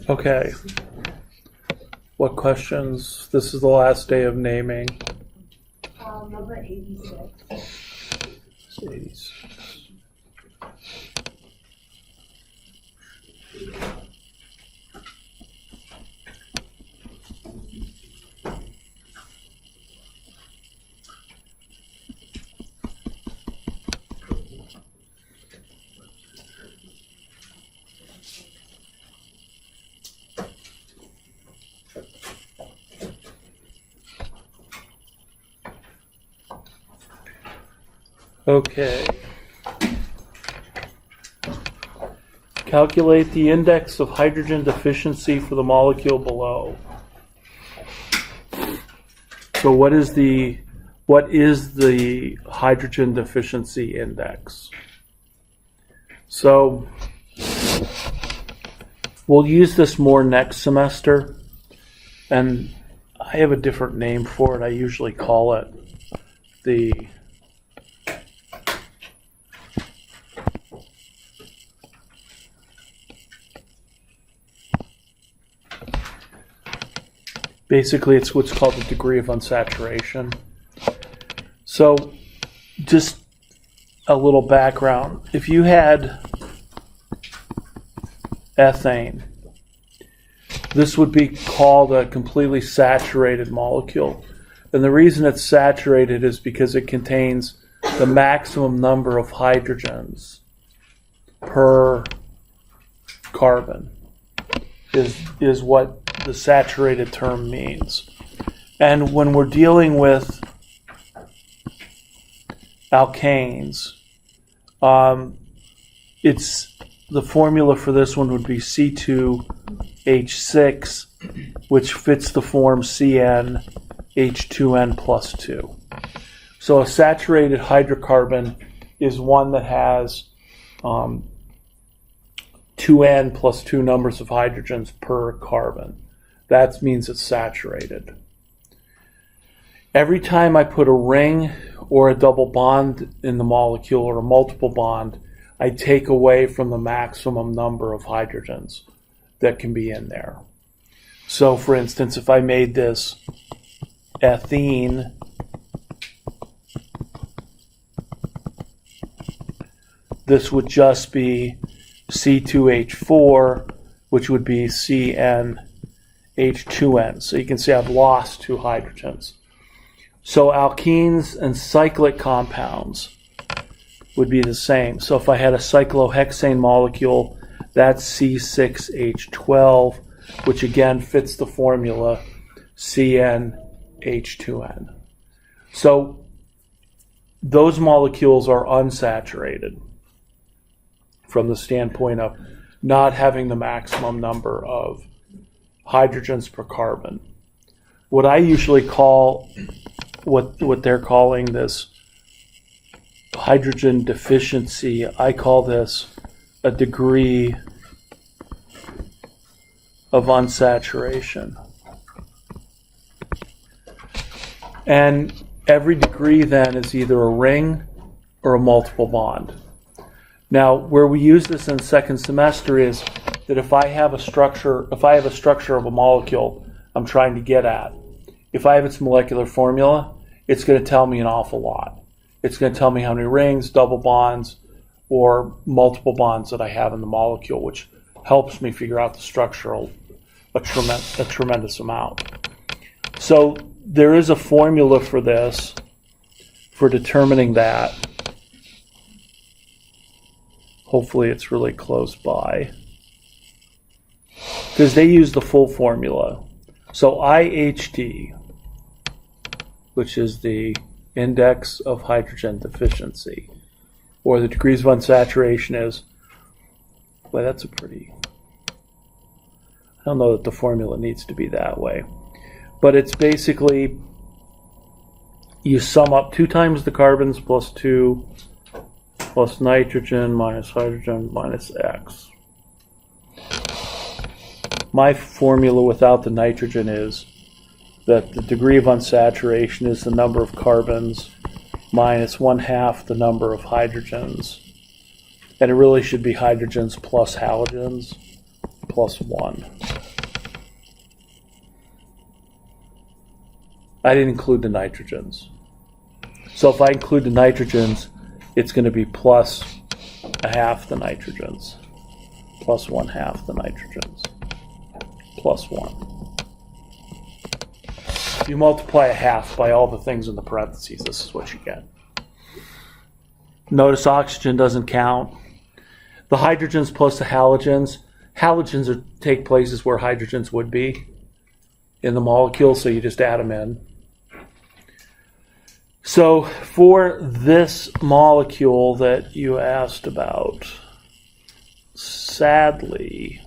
Okay. What questions? This is the last day of naming. Number 86. 86. Okay. Calculate the index of hydrogen deficiency for the molecule below. So what is the hydrogen deficiency index? So we'll use this more next semester, and I have a different name for it. I usually call it the basically, it's what's called the degree of unsaturation. So, just a little background. If you had ethane, this would be called a completely saturated molecule. And the reason it's saturated is because it contains the maximum number of hydrogens per carbon, is what the saturated term means. And when we're dealing with alkanes, it's the formula for this one would be C2H6, which fits the form CnH2n plus 2. So a saturated hydrocarbon is one that has 2n plus 2 numbers of hydrogens per carbon. That means it's saturated. Every time I put a ring or a double bond in the molecule or a multiple bond, I take away from the maximum number of hydrogens that can be in there. So for instance, if I made this ethene, this would just be C2H4, which would be CnH2n. So you can see I've lost 2 hydrogens. So alkenes and cyclic compounds would be the same. So if I had a cyclohexane molecule, that's C6H12, which again fits the formula CnH2n. So those molecules are unsaturated from the standpoint of not having the maximum number of hydrogens per carbon. What I usually call, what they're calling this hydrogen deficiency, I call this a degree of unsaturation. And every degree then is either a ring or a multiple bond. Now, where we use this in second semester is that if I have a structure of a molecule I'm trying to get at, if I have its molecular formula, it's going to tell me an awful lot. It's going to tell me how many rings, double bonds, or multiple bonds that I have in the molecule, which helps me figure out the structure a tremendous amount. So there is a formula for this, for determining that. Hopefully it's really close by, because they use the full formula. So IHD, which is the index of hydrogen deficiency, or the degrees of unsaturation is, well, that's a pretty, I don't know that the formula needs to be that way, but it's basically, you sum up 2 times the carbons plus 2 plus nitrogen minus hydrogen minus X. My formula without the nitrogen is that the degree of unsaturation is the number of carbons minus 1/2 the number of hydrogens. And it really should be hydrogens plus halogens plus 1. I didn't include the nitrogens. So if I include the nitrogens, it's going to be plus a half the nitrogens, plus 1/2 the nitrogens, plus 1. If you multiply a half by all the things in the parentheses, this is what you get. Notice oxygen doesn't count. The hydrogens plus the halogens. Halogens take places where hydrogens would be in the molecule, so you just add them in. So for this molecule that you asked about, sadly,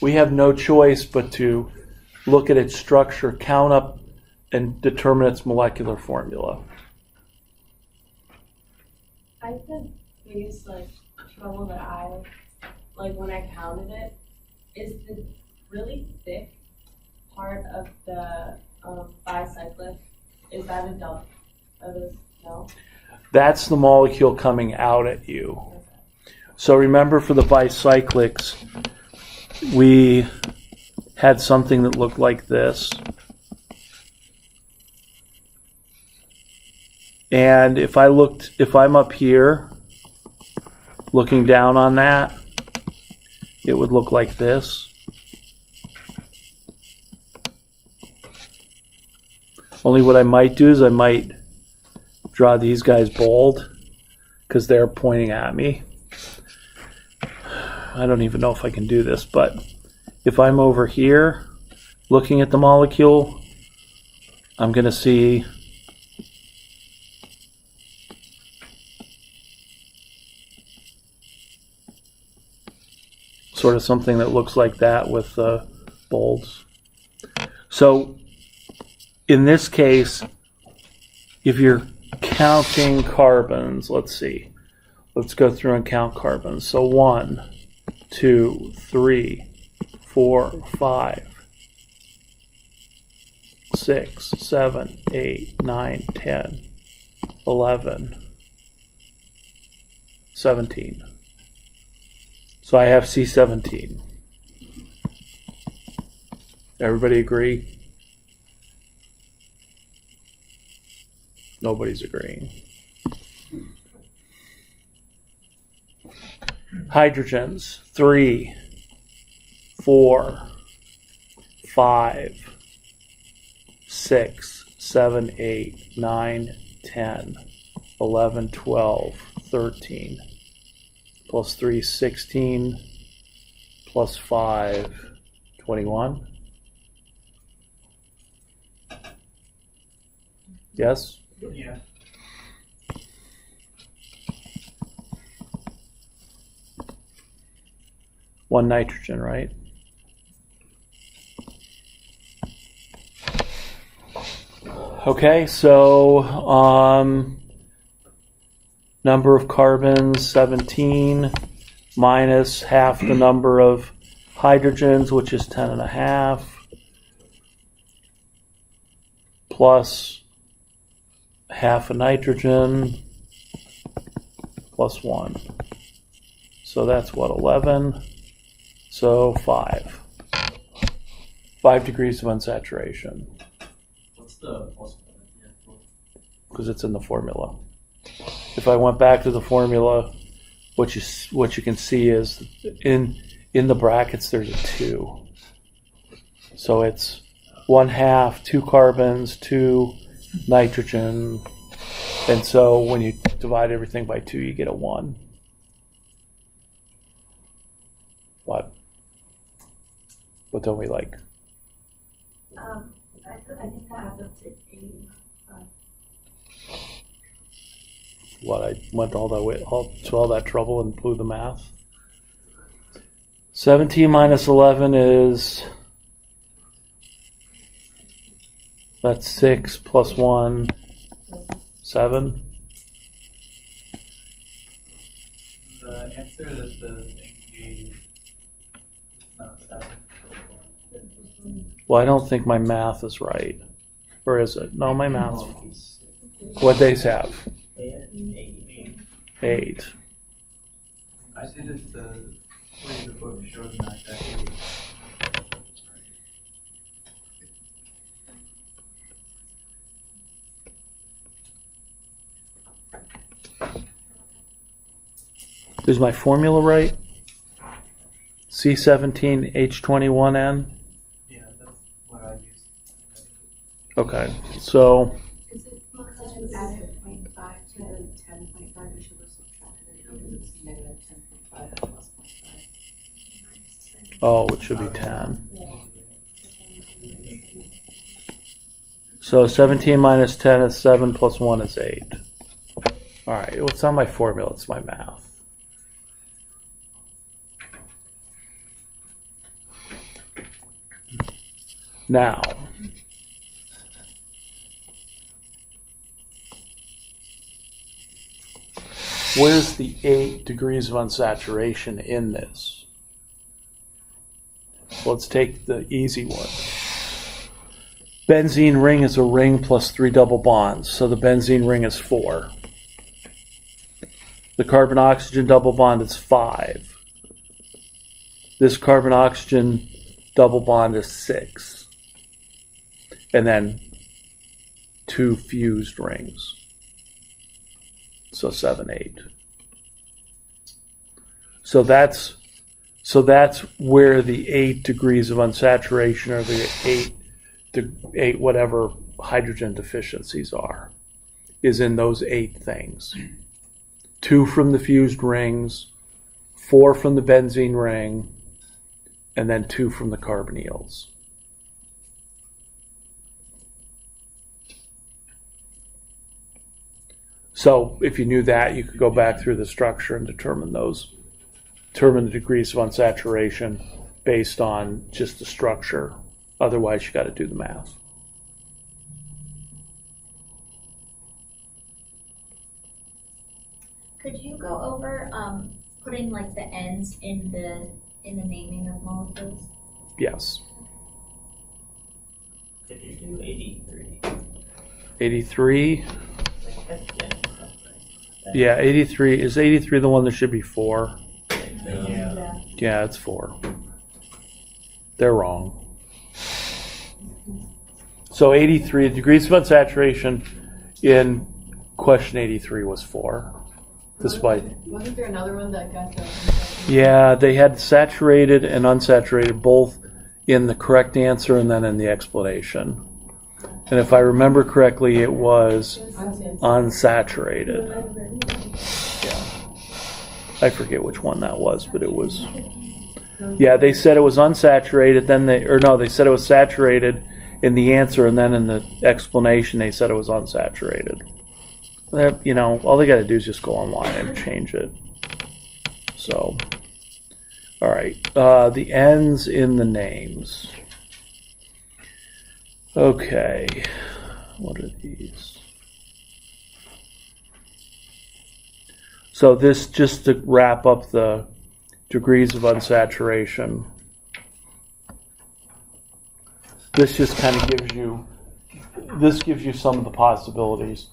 we have no choice but to look at its structure, count up, and determine its molecular formula. I think the biggest trouble that I when I counted it is the really thick part of the bicyclic. Is that a double? No. That's the molecule coming out at you. So remember, for the bicyclics, we had something that looked like this. And if I'm up here looking down on that, it would look like this. Only what I might do is I might draw these guys bold because they're pointing at me. I don't even know if I can do this, but if I'm over here looking at the molecule, I'm going to see sort of something that looks like that with bolds. So in this case, if you're counting carbons, let's see. Let's go through and count carbons. So 1, 2, 3, 4, 5, 6, 7, 8, 9, 10, 11, 17. So I have C17. Everybody agree? Nobody's agreeing. Hydrogens, 3, 4, 5, 6, 7, 8, 9, 10, 11, 12, 13, plus 3, 16, plus 5, 21. Yes? Yeah. One nitrogen, right? Okay, so number of carbons, 17, minus half the number of hydrogens, which is 10.5, plus half a nitrogen, plus 1. So that's what, 11? So 5. 5 degrees of unsaturation. What's the plus? Because it's in the formula. If I went back to the formula, what you can see is in the brackets there's a 2. So it's 1/2, 2 carbons, 2 nitrogen, and so when you divide everything by 2, you get a 1. What don't we like? I think that adds up to 8. What, I went all that trouble and blew the math? 17 minus 11 is, that's 6 plus 1, 7. The answer that the thing gave is not 7. Well, I don't think my math is right. Or is it? No, my math's... What days have? 8. I did it the way the book showed not that. Is my formula right? C17H21N? Yeah, that's what I use. Okay, so Is it because you added 0.5 to the 10.5, we should have subtracted it because it's negative 10.5 plus 0.5. oh, it should be 10. So 17 minus 10 is 7 plus 1 is 8. All right, well, it's not my formula, it's my math. Now, where's the 8 degrees of unsaturation in this? Let's take the easy one. Benzene ring is a ring plus 3 double bonds, so the benzene ring is 4. The carbon-oxygen double bond is 5. This carbon-oxygen double bond is 6. And then 2 fused rings. So 7, 8. So that's where the 8 degrees of unsaturation or the 8 whatever hydrogen deficiencies are, is in those 8 things. 2 from the fused rings, 4 from the benzene ring, and then 2 from the carbonyls. So if you knew that, you could go back through the structure and determine the degrees of unsaturation based on just the structure. Otherwise, you got to do the math. Could you go over putting like the ends in the naming of molecules? Yes. If you do 83. 83. Yeah. Yeah, 83. Is 83 the one that should be 4? Yeah. Yeah, it's 4. They're wrong. So 83 degrees of unsaturation in question 83 was 4. Despite, Wasn't there another one that got the? yeah, they had saturated and unsaturated both in the correct answer and then in the explanation. And if I remember correctly, it was unsaturated. Yeah. I forget which one that was, but it was. Yeah, they said it was unsaturated, they said it was saturated in the answer, and then in the explanation they said it was unsaturated. All they got to do is just go online and change it. So, all right, the ends in the names. Okay, what are these? So this, just to wrap up the degrees of unsaturation, this just kind of gives you some of the possibilities.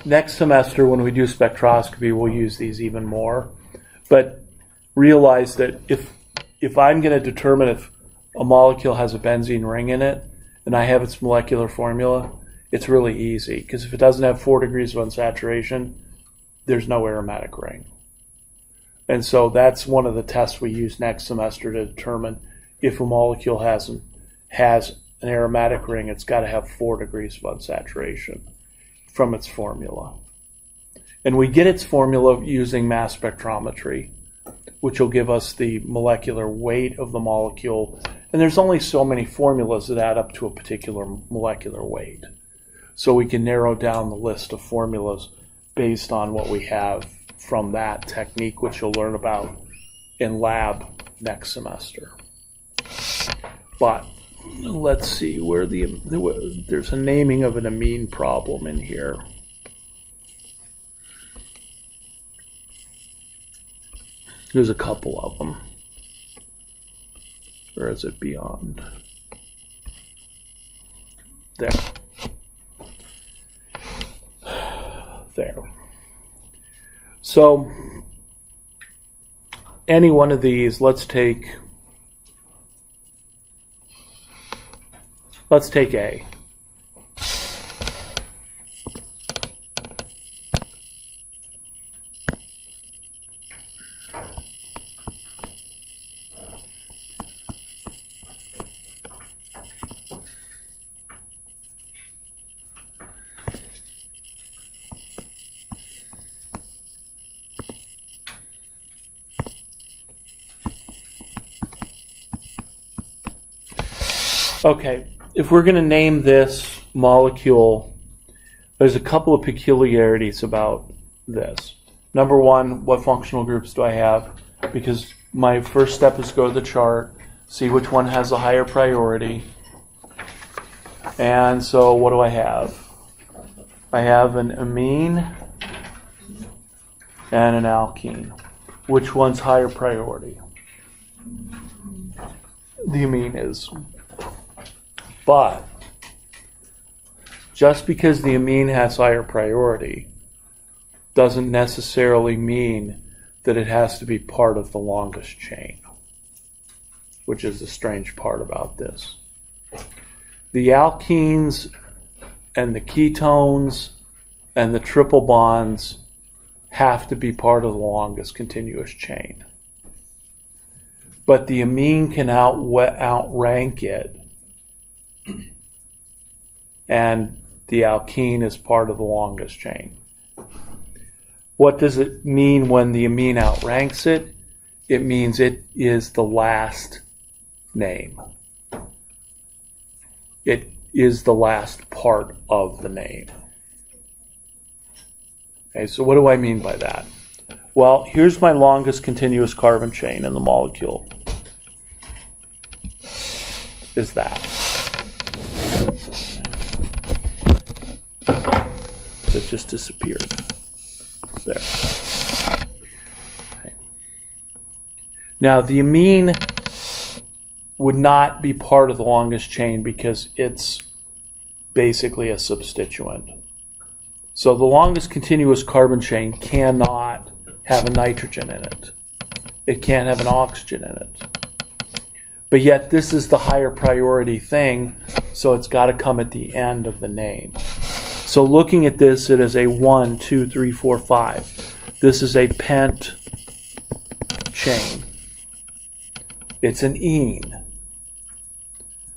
Next semester, when we do spectroscopy, we'll use these even more. But realize that if I'm going to determine if a molecule has a benzene ring in it, and I have its molecular formula, it's really easy. Because if it doesn't have 4 degrees of unsaturation, there's no aromatic ring. And so that's one of the tests we use next semester to determine if a molecule has an aromatic ring. It's got to have 4 degrees of unsaturation from its formula. And we get its formula using mass spectrometry, which will give us the molecular weight of the molecule. And there's only so many formulas that add up to a particular molecular weight. So we can narrow down the list of formulas based on what we have from that technique, which you'll learn about in lab next semester. But let's see where there's a naming of an amine problem in here. There's a couple of them. Or is it beyond? There. There. So, any one of these, let's take A. Okay, if we're going to name this molecule, there's a couple of peculiarities about this. Number one, what functional groups do I have? Because my first step is go to the chart, see which one has a higher priority. And so what do I have? I have an amine and an alkene. Which one's higher priority? The amine is. But just because the amine has higher priority doesn't necessarily mean that it has to be part of the longest chain, which is the strange part about this. The alkenes and the ketones and the triple bonds have to be part of the longest continuous chain. But the amine can outrank it, and the alkene is part of the longest chain. What does it mean when the amine outranks it? It means it is the last name. It is the last part of the name. Okay, so what do I mean by that? Well, here's my longest continuous carbon chain in the molecule. Is that. It just disappeared. There. Okay. Now, the amine would not be part of the longest chain because it's basically a substituent. So the longest continuous carbon chain cannot have a nitrogen in it. It can't have an oxygen in it. But yet this is the higher priority thing, so it's got to come at the end of the name. So looking at this, it is a 1, 2, 3, 4, 5. This is a pent chain. It's an ene.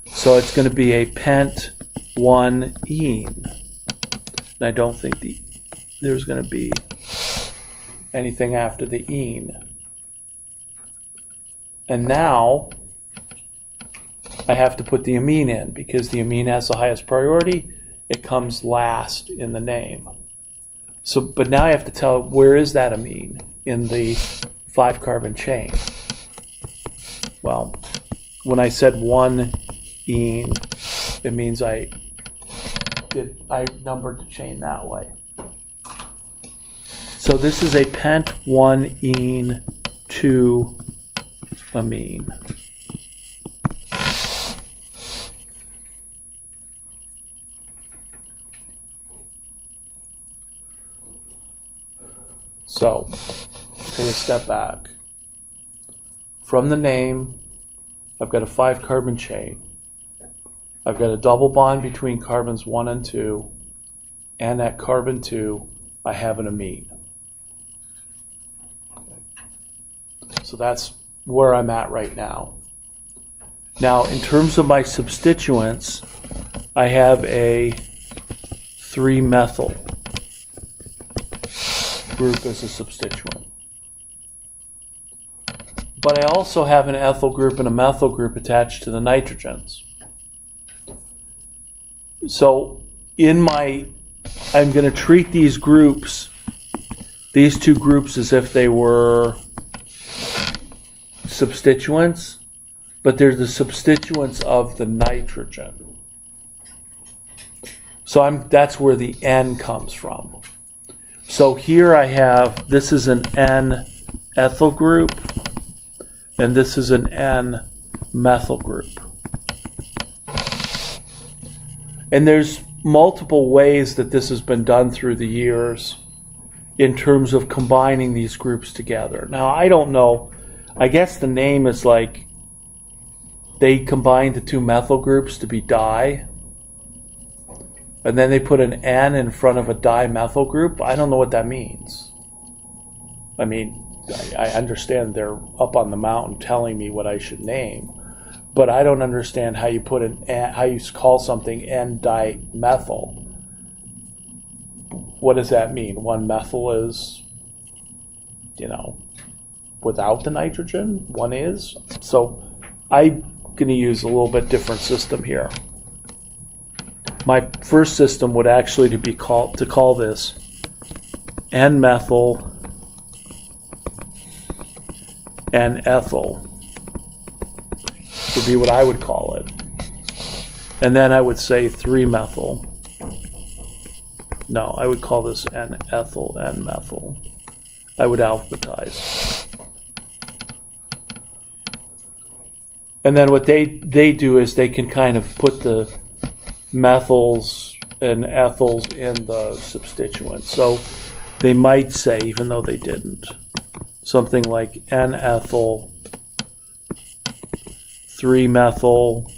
So it's going to be a pent 1 ene. And I don't think there's going to be anything after the ene. And now I have to put the amine in because the amine has the highest priority. It comes last in the name. So, but now I have to tell where is that amine in the 5 carbon chain. Well, when I said 1 ene, it means I numbered the chain that way. So this is a pent 1 ene 2 amine. So, take a step back. From the name, I've got a 5 carbon chain. I've got a double bond between carbons 1 and 2, and at carbon 2, I have an amine. So that's where I'm at right now. Now, in terms of my substituents, I have a 3-methyl group as a substituent. But I also have an ethyl group and a methyl group attached to the nitrogens. So I'm going to treat these groups, these 2 groups, as if they were substituents, but they're the substituents of the nitrogen. So that's where the N comes from. So here I have, this is an N ethyl group, and this is an N methyl group. And there's multiple ways that this has been done through the years in terms of combining these groups together. Now, I don't know. I guess the name is like they combined the 2 methyl groups to be di, and then they put an N in front of a dimethyl group. I don't know what that means. I mean, I understand they're up on the mountain telling me what I should name, but I don't understand how you put how you call something N-dimethyl. What does that mean? 1-methyl is, without the nitrogen. 1 is. So I going to use a little bit different system here. My first system would actually to call this N-methyl and ethyl would be what I would call it. And then I would say 3-methyl. No, I would call this N-ethyl, N-methyl. I would alphabetize. And then what they do is they can kind of put the methyls and ethyls in the substituent. So they might say, even though they didn't, something like N-ethyl, 3-methyl,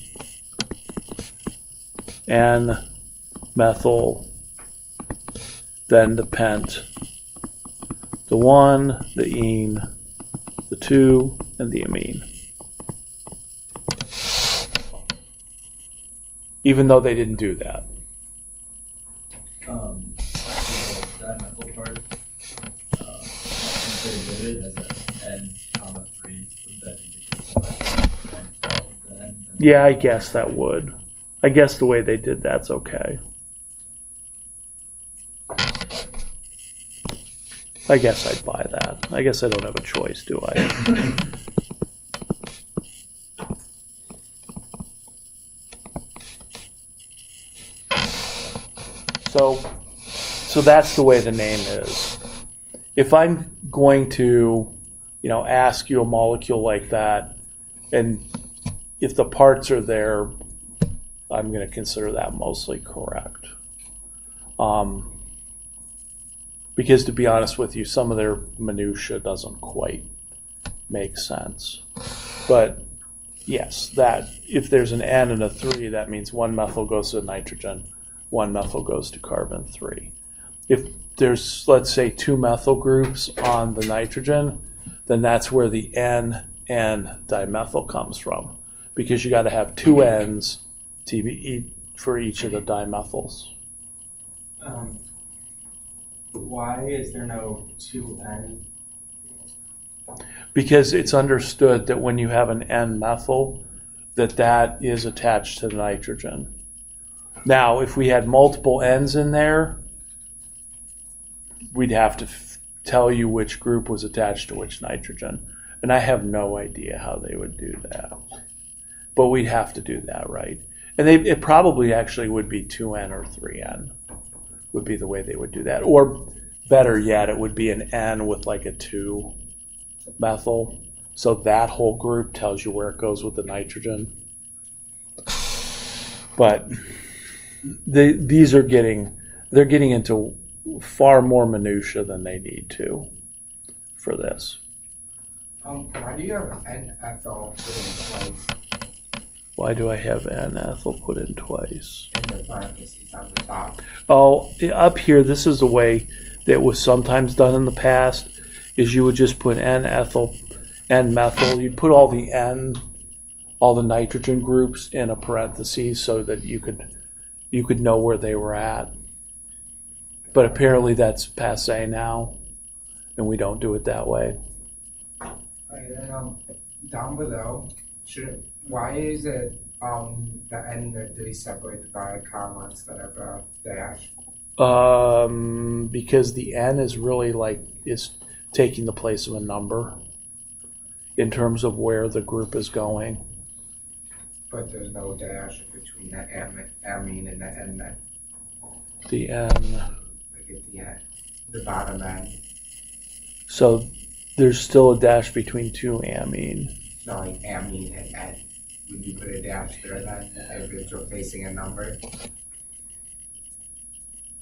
N-methyl, then the pent, the 1, the ene, the 2, and the amine. Even though they didn't do that. Actually, the dimethyl part, consider it as an N, 3, that Yeah, I guess that would. I guess the way they did that's okay. I guess I'd buy that. I guess I don't have a choice, do I? So that's the way the name is. If I'm going to, ask you a molecule like that, and if the parts are there, I'm going to consider that mostly correct. Because to be honest with you, some of their minutia doesn't quite make sense. But yes, that if there's an N and a 3, that means 1-methyl goes to nitrogen, 1-methyl goes to carbon 3. If there's, let's say, 2-methyl groups on the nitrogen, then that's where the N dimethyl comes from, because you got to have 2 N's for each of the dimethyls. Why is there no 2N? Because it's understood that when you have an N-methyl, that is attached to the nitrogen. Now, if we had multiple N's in there, we'd have to tell you which group was attached to which nitrogen. And I have no idea how they would do that. But we'd have to do that, right? And it probably actually would be 2N or 3N would be the way they would do that. Or better yet, it would be an N with like a 2-methyl. So that whole group tells you where it goes with the nitrogen. But these are they're getting into far more minutia than they need to for this. Why do you have N-ethyl put in twice Why do I have N-ethyl put in twice? in the parentheses on the top? Oh, up here, this is the way that was sometimes done in the past, is you would just put N-ethyl, N-methyl. You'd put all the nitrogen groups in a parenthesis so that you could know where they were at. But apparently that's passé now, and we don't do it that way. Right, and down below, why is it the N that they separated by a comma instead of a dash? Because the N is really is taking the place of a number in terms of where the group is going. But there's no dash between the amine and the N then. The N. Like at the bottom N. So there's still a dash between 2 amine. No, like amine and N. Would you put a dash there then if it's replacing a number? I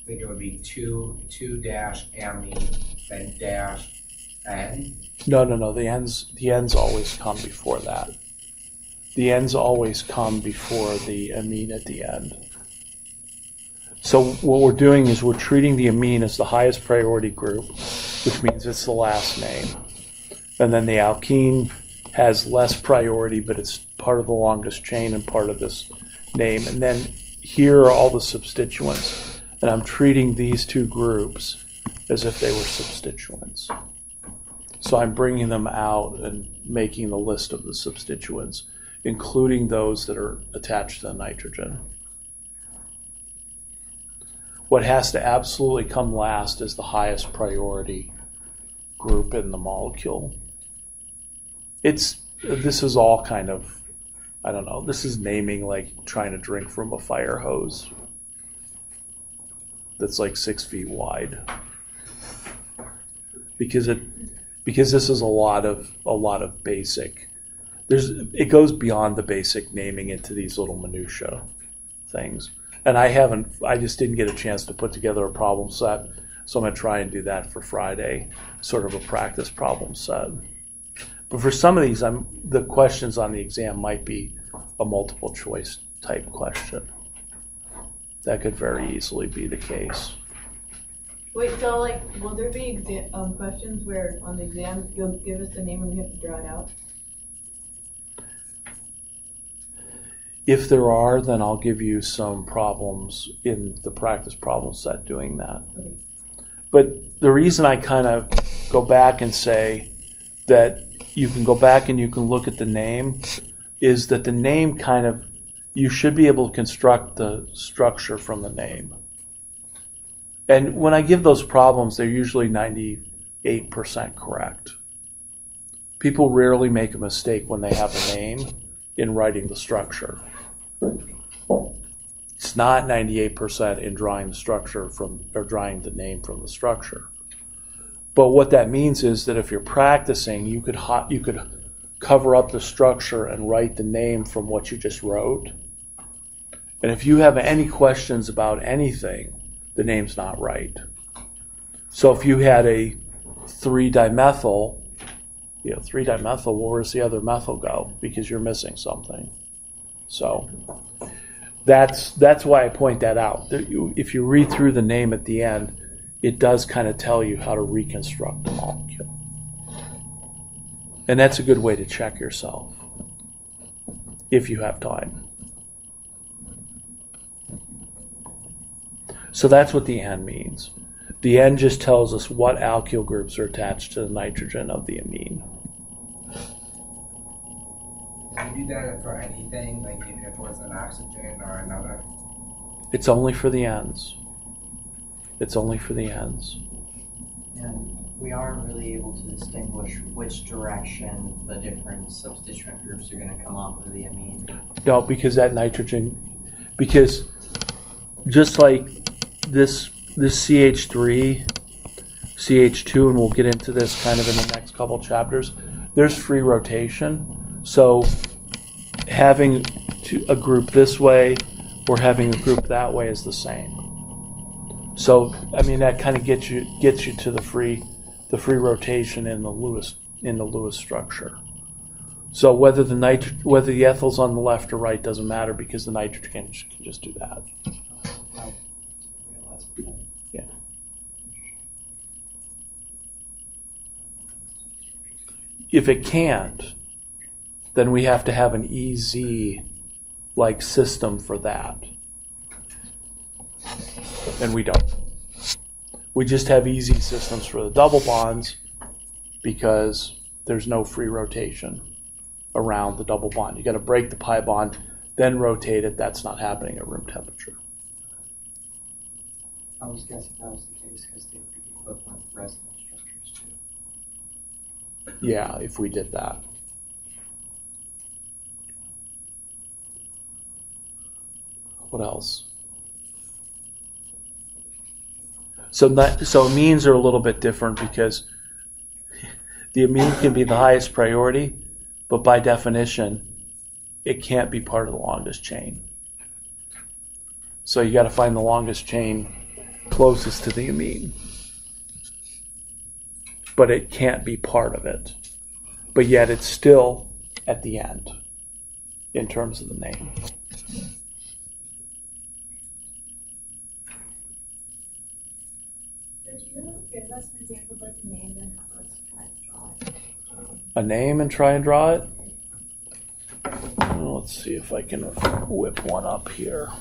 think it would be 2 dash amine, then dash N. No. The N's always come before that. The N's always come before the amine at the end. So what we're doing is we're treating the amine as the highest priority group, which means it's the last name. And then the alkene has less priority, but it's part of the longest chain and part of this name. And then here are all the substituents. And I'm treating these two groups as if they were substituents. So I'm bringing them out and making the list of the substituents including those that are attached to the nitrogen. What has to absolutely come last is the highest priority group in the molecule. This is all kind of, I don't know, this is naming like trying to drink from a fire hose that's like 6 feet wide. Because this is a lot of basic, it goes beyond the basic naming into these little minutia things. And I just didn't get a chance to put together a problem set, so I'm going to try and do that for Friday, sort of a practice problem set. But for some of these, the questions on the exam might be a multiple choice type question. That could very easily be the case. Wait, so like, will there be questions where on the exam you'll give us the name and we have to draw it out? If there are, then I'll give you some problems in the practice problem set doing that. Okay. But the reason I kind of go back and say that you can go back and you can look at the name is that the name kind of, you should be able to construct the structure from the name. And when I give those problems, they're usually 98% correct. People rarely make a mistake when they have a name in writing the structure. It's not 98% in drawing the structure or drawing the name from the structure. But what that means is that if you're practicing, you could cover up the structure and write the name from what you just wrote. And if you have any questions about anything, the name's not right. So if you had a 3-dimethyl, 3-dimethyl, well, where's the other methyl go? Because you're missing something. So that's why I point that out. If you read through the name at the end, it does kind of tell you how to reconstruct the molecule. And that's a good way to check yourself, if you have time. So that's what the N means. The N just tells us what alkyl groups are attached to the nitrogen of the amine. Can you do that for anything, like even if it was an oxygen or another? It's only for the N's. It's only for the N's. And we aren't really able to distinguish which direction the different substituent groups are going to come off of the amine. No, because that nitrogen, because just like this CH3, CH2, and we'll get into this kind of in the next couple chapters, there's free rotation. So having a group this way or having a group that way is the same. So I mean that kind of gets you to the free rotation in the Lewis structure. So whether the ethyl's on the left or right doesn't matter because the nitrogen can just do that. Yeah. If it can't, then we have to have an EZ-like system for that. And we don't. We just have easy systems for the double bonds because there's no free rotation around the double bond. You got to break the pi bond, then rotate it. That's not happening at room temperature. I was guessing that was the case because they would be equivalent resonance structures too. Yeah, if we did that. What else? So amines are a little bit different because the amine can be the highest priority, but by definition, it can't be part of the longest chain. So you got to find the longest chain closest to the amine. But it can't be part of it. But yet it's still at the end in terms of the name. Could you give us an example of like a name and have us try to draw it? A name and try and draw it? Well, let's see if I can whip one up here.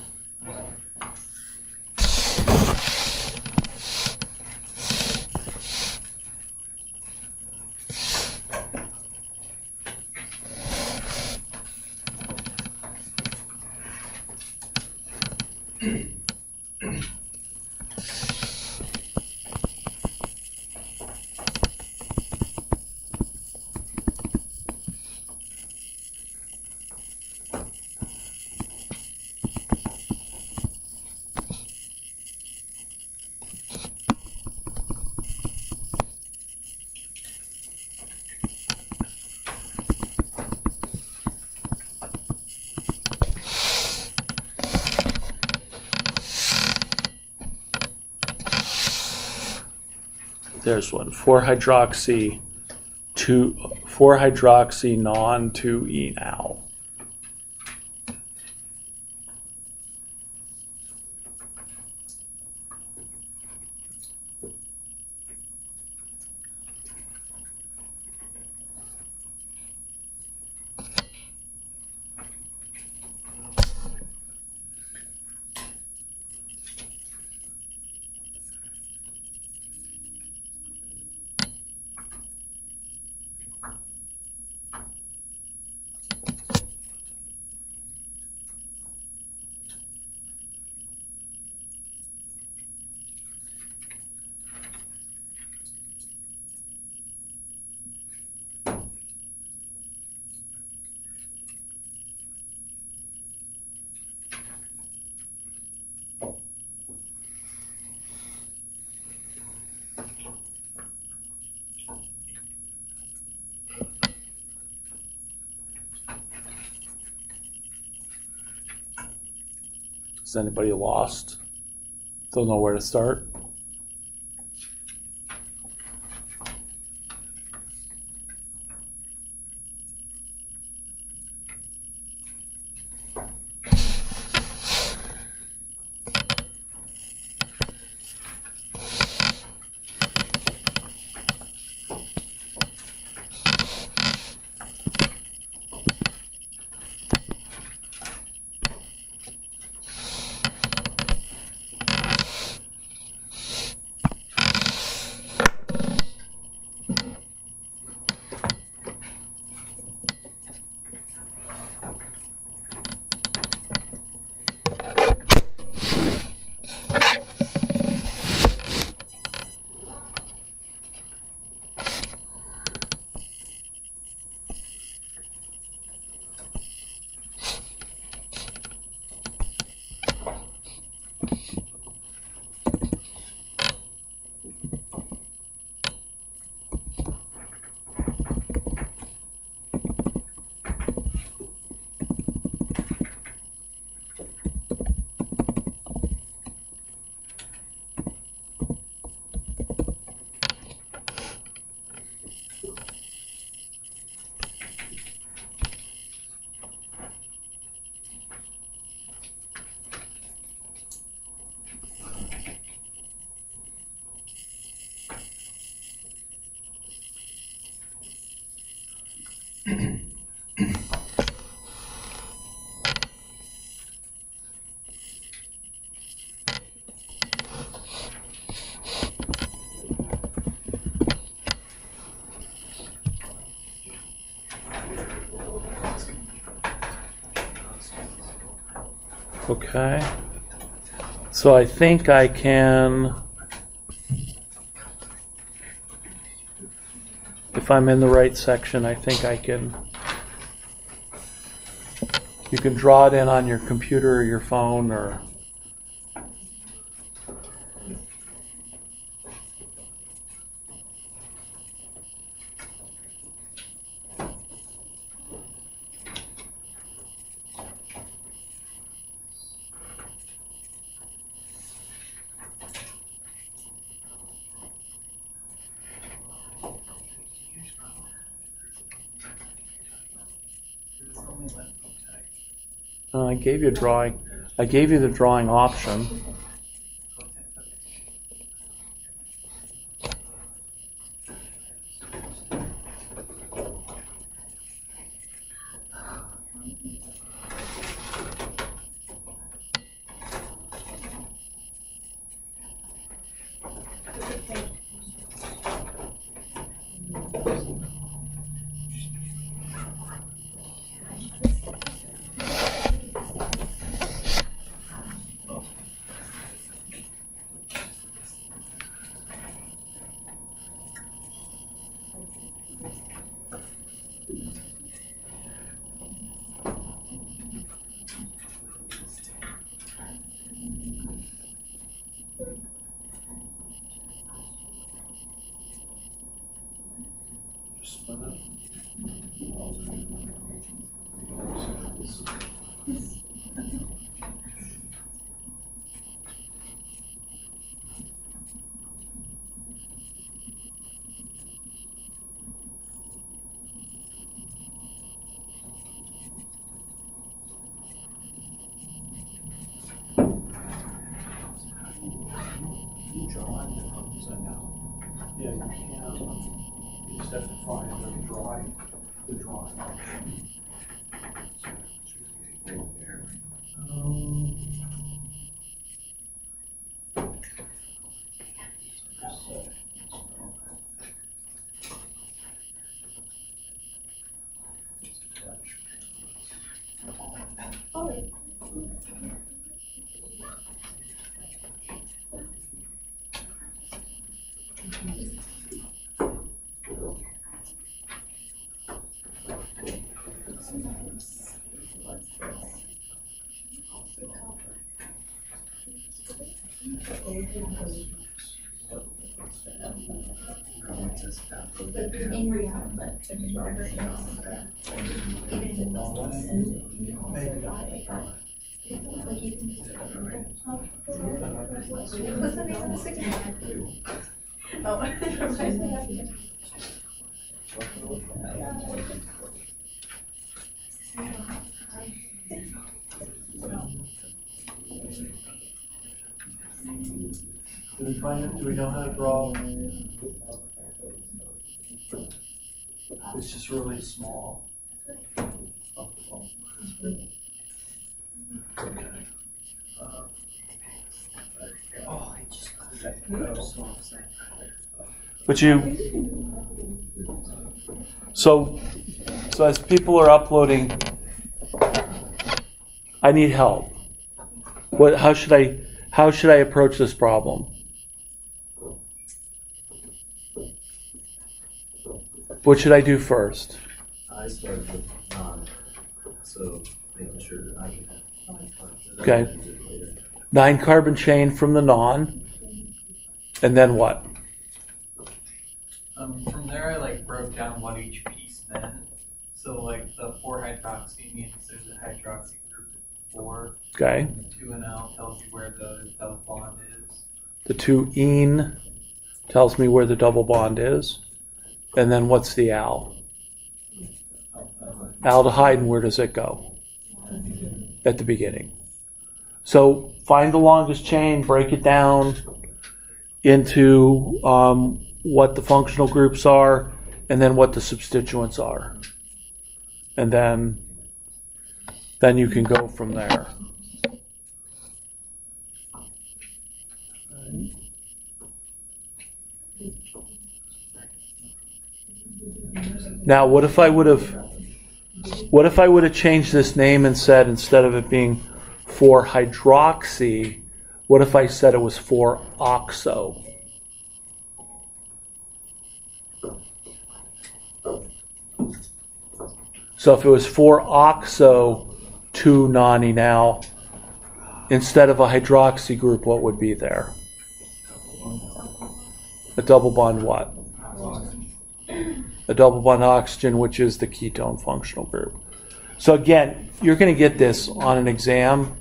There's one, 4-hydroxy, 4-hydroxy non-2-enal. Is anybody lost? Don't know where to start? Okay. So I think I can, if I'm in the right section, I think I can, you can draw it in on your computer or your phone or, I gave you a drawing. I gave you the drawing option. Yeah, you can. You just have to find the drawing option. In reality, but there's whatever it is. Even if it doesn't. Like you can. What's the name of the signal? Do we find it? Do we know how to draw? It's just really small. Okay. But so as people are uploading, I need help. How should I approach this problem? What should I do first? I started with so making sure that I can. Okay. 9 carbon chain from the non, and then what? From there, I like broke down what each piece meant. So like the 4-hydroxy means there's a hydroxy group of 4. Okay. 2NL tells you where the double bond is. The 2-ene tells me where the double bond is, and then what's the al? Aldehyde, and where does it go? At the beginning. So find the longest chain, break it down into what the functional groups are, and then what the substituents are. And then you can go from there. Now, what if I would have changed this name and said, instead of it being 4-hydroxy, what if I said it was 4-oxo? So if it was 4-oxo 2-nonenal, instead of a hydroxy group, what would be there? A double bond what? A double bond oxygen, which is the ketone functional group. So again, you're going to get this on an exam.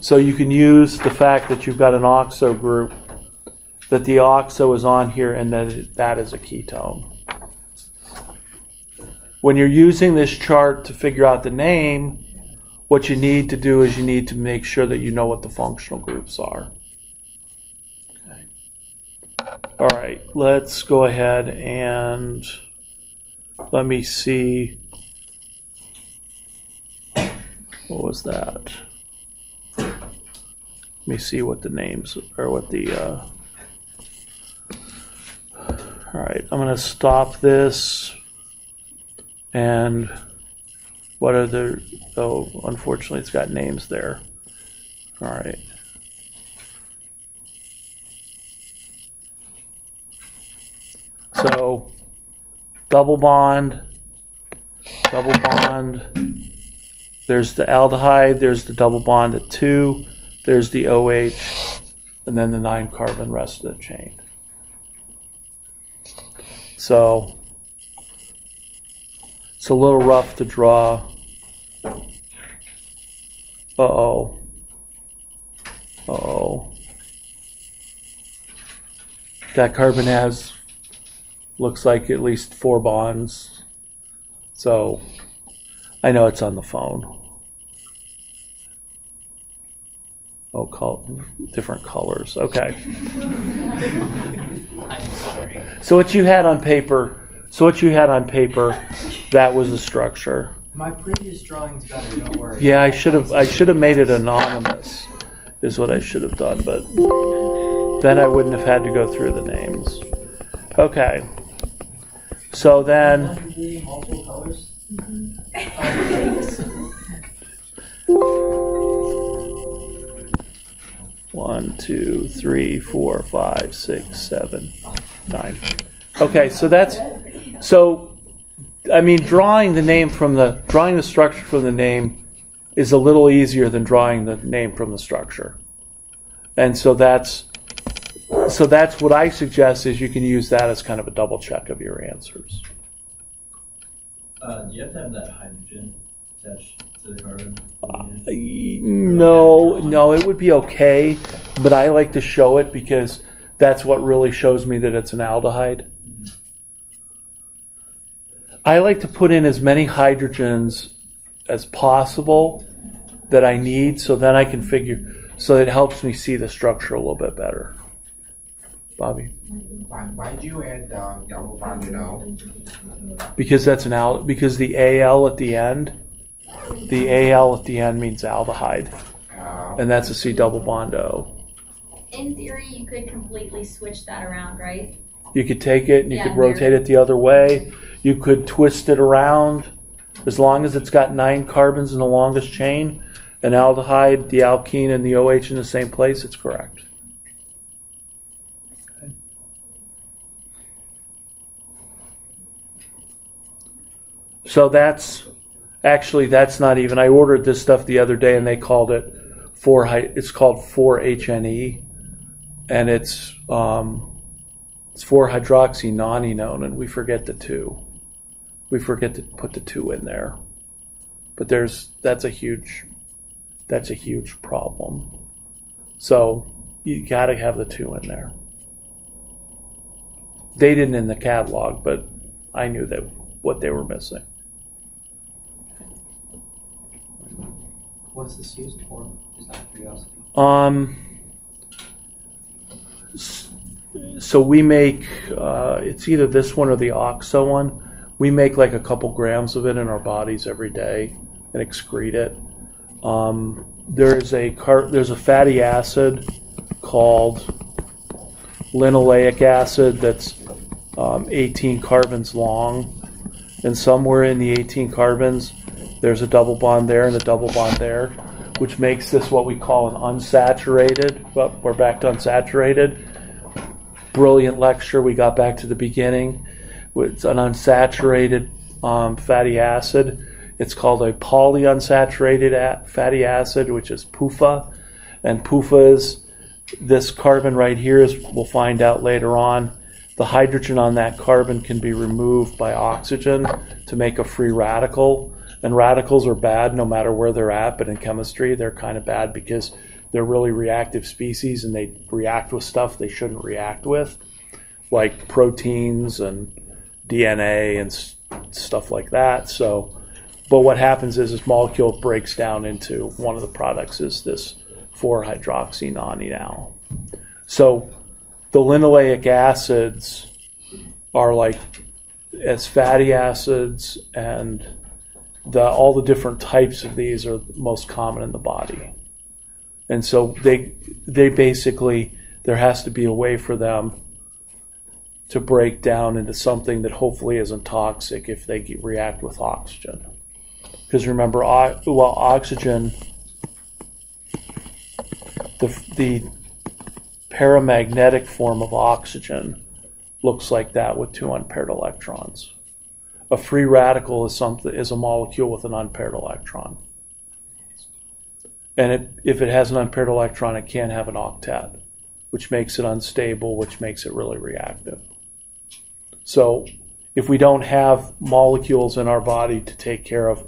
So you can use the fact that you've got an oxo group, that the oxo is on here, and that is a ketone. When you're using this chart to figure out the name, what you need to do is you need to make sure that you know what the functional groups are. Okay. All right, let's go ahead and let me see. What was that? Let me see what the names or what the. All right, I'm going to stop this. And what are the? Oh, unfortunately, it's got names there. All right. So, double bond. There's the aldehyde, there's the double bond at 2, there's the OH, and then the 9 carbon rest of the chain. So, it's a little rough to draw Uh-oh. Uh-oh. That carbon has, looks like at least 4 bonds. So I know it's on the phone. Oh, different colors. Okay. I'm sorry. So what you had on paper, that was the structure. My previous drawing's better, don't worry. Yeah, I should have made it anonymous, is what I should have done, but then I wouldn't have had to go through the names. Okay. So then, Multiple colors? 1, 2, 3, 4, 5, 6, 7, 9. Okay, so I mean, drawing the structure from the name is a little easier than drawing the name from the structure. And so that's what I suggest is you can use that as kind of a double check of your answers. Do you have to have that hydrogen attached to the carbon? No, it would be okay, but I like to show it because that's what really shows me that it's an aldehyde. I like to put in as many hydrogens as possible that I need, so then I can so it helps me see the structure a little bit better. Bobby? Why'd you add double bonded O? Because because the AL at the end means aldehyde, and that's a C double bond O. In theory, you could completely switch that around, right? You could take it and you Yeah, could rotate it the other way. You could twist it around. As long as it's got 9 carbons in the longest chain, an aldehyde, the alkene, and the OH in the same place, it's correct. Okay. So that's not even, I ordered this stuff the other day and they called it it's called 4-HNE, and it's 4-hydroxynonenone, and we forget the 2. We forget to put the 2 in there. But that's a huge problem. So you gotta have the 2 in there. They didn't in the catalog, but I knew what they were missing. What's this used for? Just out of curiosity. So we make, it's either this one or the OXO one. We make like a couple grams of it in our bodies every day and excrete it. There's a fatty acid called linoleic acid that's 18 carbons long, and somewhere in the 18 carbons there's a double bond there and a double bond there, which makes this what we call an unsaturated. Well, we're back to unsaturated. Brilliant lecture. We got back to the beginning. It's an unsaturated fatty acid. It's called a polyunsaturated fatty acid, which is PUFA. And PUFA is this carbon right here, as we'll find out later on. The hydrogen on that carbon can be removed by oxygen to make a free radical. And radicals are bad no matter where they're at, but in chemistry they're kind of bad because they're really reactive species and they react with stuff they shouldn't react with, like proteins and DNA and stuff like that. So, but what happens is this molecule breaks down into one of the products is this 4-hydroxynonenal. So the linoleic acids are like as fatty acids, and all the different types of these are most common in the body. And so they basically, there has to be a way for them to break down into something that hopefully isn't toxic if they react with oxygen. Because remember, oxygen, the paramagnetic form of oxygen looks like that with 2 unpaired electrons. A free radical is a molecule with an unpaired electron. And if it has an unpaired electron, it can't have an octet, which makes it unstable, which makes it really reactive. So if we don't have molecules in our body to take care of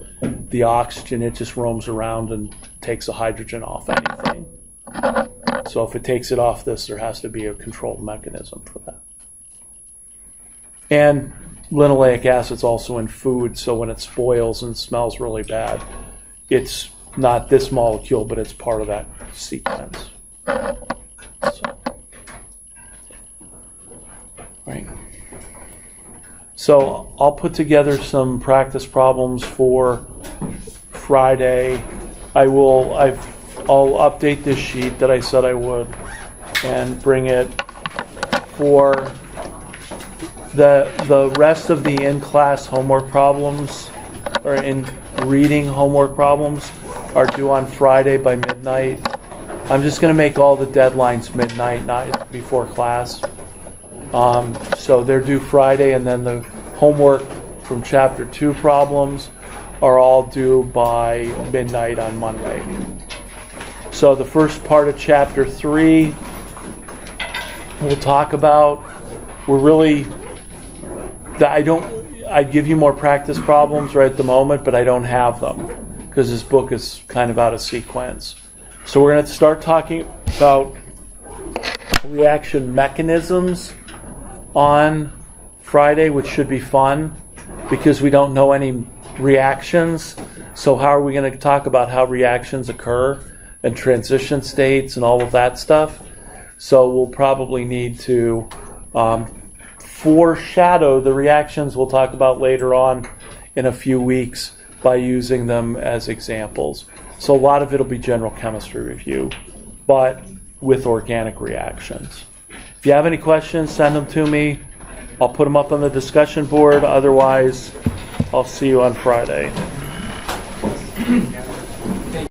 the oxygen, it just roams around and takes the hydrogen off anything. So if it takes it off this, there has to be a controlled mechanism for that. And linoleic acid's also in food, so when it spoils and smells really bad, it's not this molecule, but it's part of that sequence. So, right. So I'll put together some practice problems for Friday. I'll update this sheet that I said I would and bring it for the rest of the in-class homework problems, or in reading homework problems, are due on Friday by midnight. I'm just going to make all the deadlines midnight, not before class. So they're due Friday, and then the homework from Chapter 2 problems are all due by midnight on Monday. So the first part of Chapter 3 we'll talk about. I'd give you more practice problems right at the moment, but I don't have them because this book is kind of out of sequence. So we're going to start talking about reaction mechanisms on Friday, which should be fun because we don't know any reactions. So how are we going to talk about how reactions occur and transition states and all of that stuff? So we'll probably need to foreshadow the reactions we'll talk about later on in a few weeks by using them as examples. So a lot of it will be general chemistry review, but with organic reactions. If you have any questions, send them to me. I'll put them up on the discussion board. Otherwise, I'll see you on Friday.